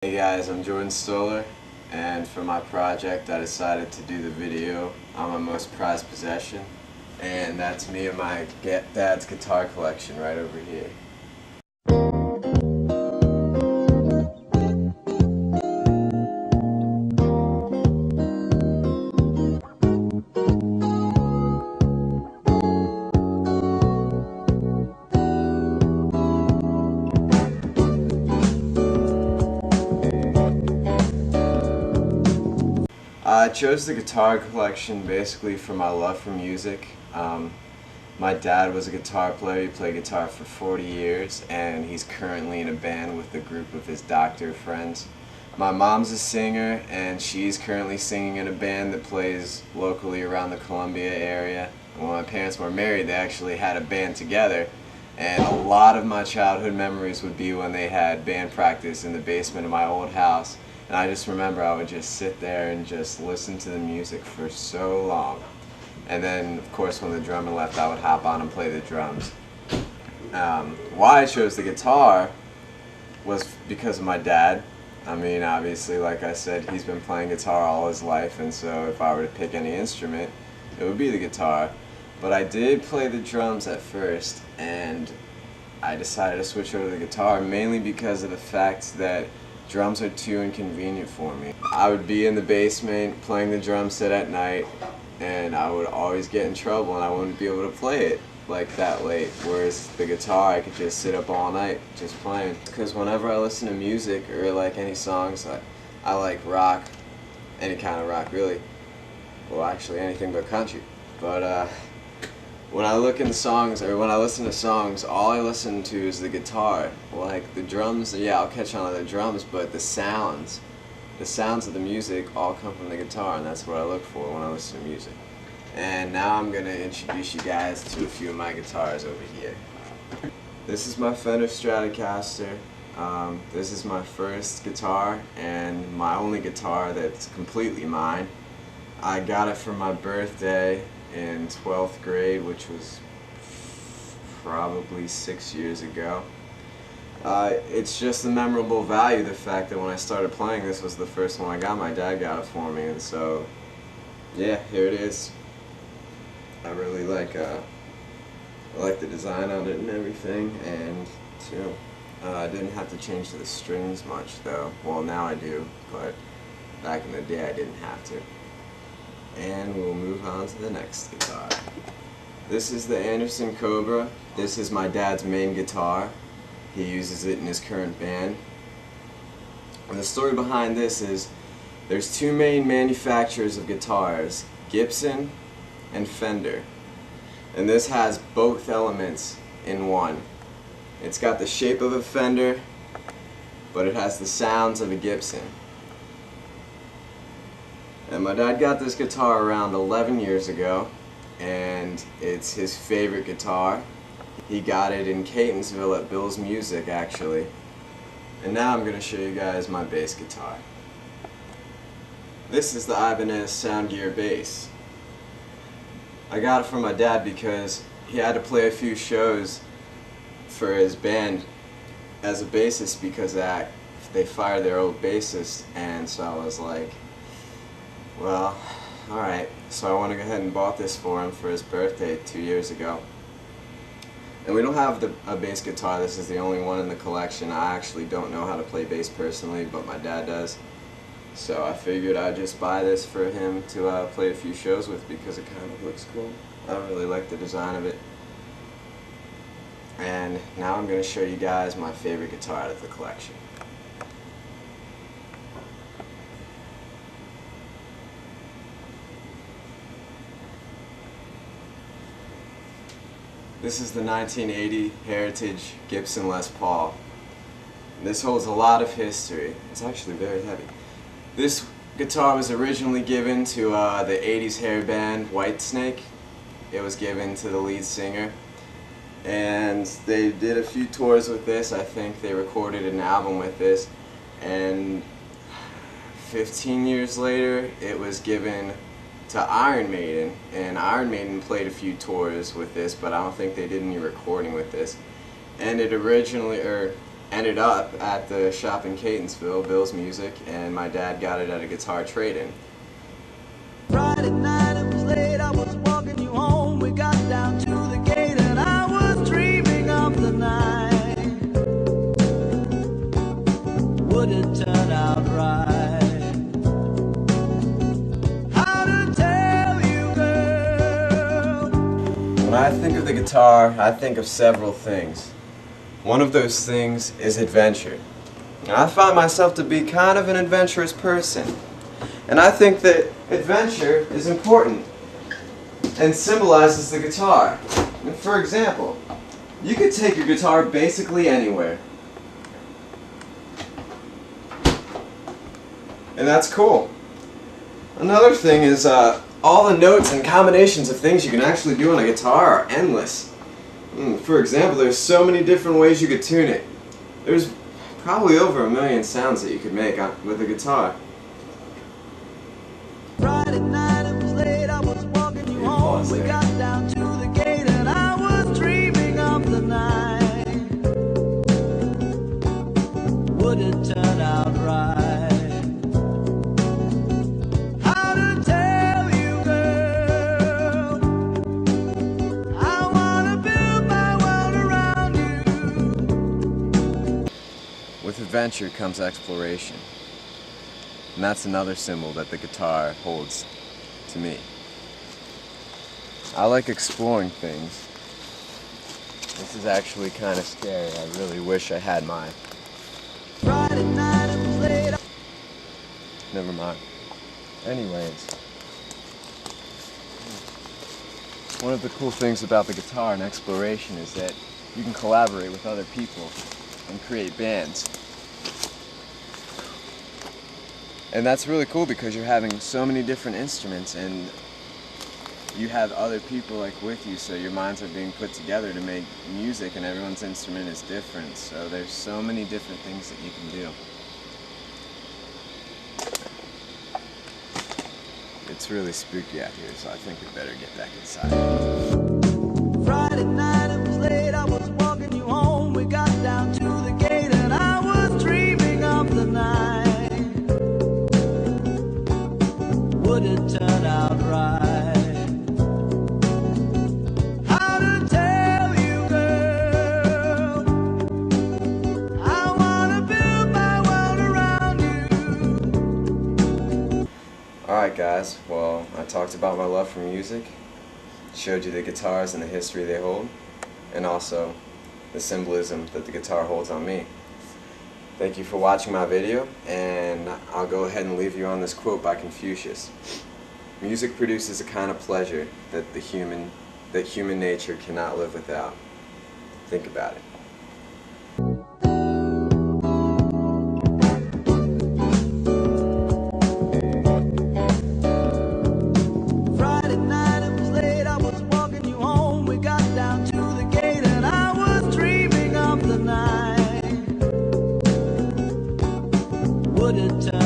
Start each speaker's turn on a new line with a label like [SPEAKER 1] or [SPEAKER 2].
[SPEAKER 1] Hey guys, I'm Jordan Stoller, and for my project I decided to do the video on my most prized possession, and that's me and my dad's guitar collection right over here. I chose the guitar collection basically for my love for music. My dad was a guitar player. He played guitar for 40 years, and he's currently in a band with a group of his doctor friends. My mom's a singer, and she's currently singing in a band that plays locally around the Columbia area. And when my parents were married, they actually had a band together, and a lot of my childhood memories would be when they had band practice in the basement of my old house. And I just remember I would just sit there and just listen to the music for so long. And then, of course, when the drummer left, I would hop on and play the drums. Why I chose the guitar was because of my dad. I mean, obviously, like I said, he's been playing guitar all his life, and so if I were to pick any instrument, it would be the guitar. But I did play the drums at first, and I decided to switch over to the guitar mainly because of the fact that drums are too inconvenient for me. I would be in the basement playing the drum set at night, and I would always get in trouble and I wouldn't be able to play it like that late, whereas the guitar I could just sit up all night just playing. Because whenever I listen to music or like any songs, I like rock, any kind of rock really, well actually anything but country, but when I look into songs, or when I listen to songs, all I listen to is the guitar. Like the drums, yeah, I'll catch on to the drums, but the sounds of the music all come from the guitar, and that's what I look for when I listen to music. And now I'm going to introduce you guys to a few of my guitars over here. This is my Fender Stratocaster. This is my first guitar, and my only guitar that's completely mine. I got it for my birthday in 12th grade, which was probably 6 years ago. It's just a memorable value, the fact that when I started playing, this was the first one I got. My dad got it for me, and so yeah, here it is. I really like the design on it and everything, and too, I didn't have to change the strings much though. Well, now I do, but back in the day I didn't have to. And we'll move on to the next guitar. This is the Anderson Cobra. This is my dad's main guitar. He uses it in his current band. And the story behind this is there's two main manufacturers of guitars, Gibson and Fender. And this has both elements in one. It's got the shape of a Fender, but it has the sounds of a Gibson. And my dad got this guitar around 11 years ago, and it's his favorite guitar. He got it in Catonsville at Bill's Music, actually. And now I'm going to show you guys my bass guitar. This is the Ibanez Soundgear bass. I got it from my dad because he had to play a few shows for his band as a bassist because they fired their old bassist, and so I was like, well, alright, so I went ahead and bought this for him for his birthday 2 years ago. And we don't have a bass guitar. This is the only one in the collection. I actually don't know how to play bass personally, but my dad does. So I figured I'd just buy this for him to play a few shows with because it kind of looks cool. I really like the design of it. And now I'm going to show you guys my favorite guitar out of the collection. This is the 1980 Heritage Gibson Les Paul. This holds a lot of history. It's actually very heavy. This guitar was originally given to the 80s hair band Whitesnake. It was given to the lead singer. And they did a few tours with this. I think they recorded an album with this. And 15 years later, it was given to Iron Maiden, and Iron Maiden played a few tours with this, but I don't think they did any recording with this. And it originally, ended up at the shop in Catonsville, Bill's Music, and my dad got it at a guitar trade-in.
[SPEAKER 2] Friday night, it was late, I was walking you home. We got down to the gate and I was dreaming of the night. Would it turn out right? How to tell you, girl?
[SPEAKER 1] When I think of the guitar, I think of several things. One of those things is adventure. And I find myself to be kind of an adventurous person. And I think that adventure is important and symbolizes the guitar. And for example, you could take your guitar basically anywhere. And that's cool. Another thing is all the notes and combinations of things you can actually do on a guitar are endless. For example, there's so many different ways you could tune it. There's probably over 1 million sounds that you could make with a guitar.
[SPEAKER 2] Friday night, it was late, I was walking you home. We got down to the gate and I was dreaming of the night. Would it turn out right? How to tell you, girl? I wanna build my world around you.
[SPEAKER 1] With adventure comes exploration. And that's another symbol that the guitar holds to me. I like exploring things. This is actually kind of scary. I really wish I had mine.
[SPEAKER 2] Friday night, it was late.
[SPEAKER 1] Never mind. Anyways, one of the cool things about the guitar and exploration is that you can collaborate with other people and create bands. And that's really cool because you're having so many different instruments and you have other people like with you, so your minds are being put together to make music and everyone's instrument is different. So there's so many different things that you can do. It's really spooky out here, so I think we better get back inside.
[SPEAKER 2] Friday night, it was late, I was walking you home. We got down to the gate and I was dreaming of the night. Would it turn out right? How to tell you, girl? I wanna build my world around you.
[SPEAKER 1] Alright guys, well, I talked about my love for music, showed you the guitars and the history they hold, and also the symbolism that the guitar holds on me. Thank you for watching my video, and I'll go ahead and leave you on this quote by Confucius. Music produces a kind of pleasure that human nature cannot live without. Think about it.
[SPEAKER 2] Friday night, it was late, I was walking you home. We got down to the gate and I was dreaming of the night. Would it turn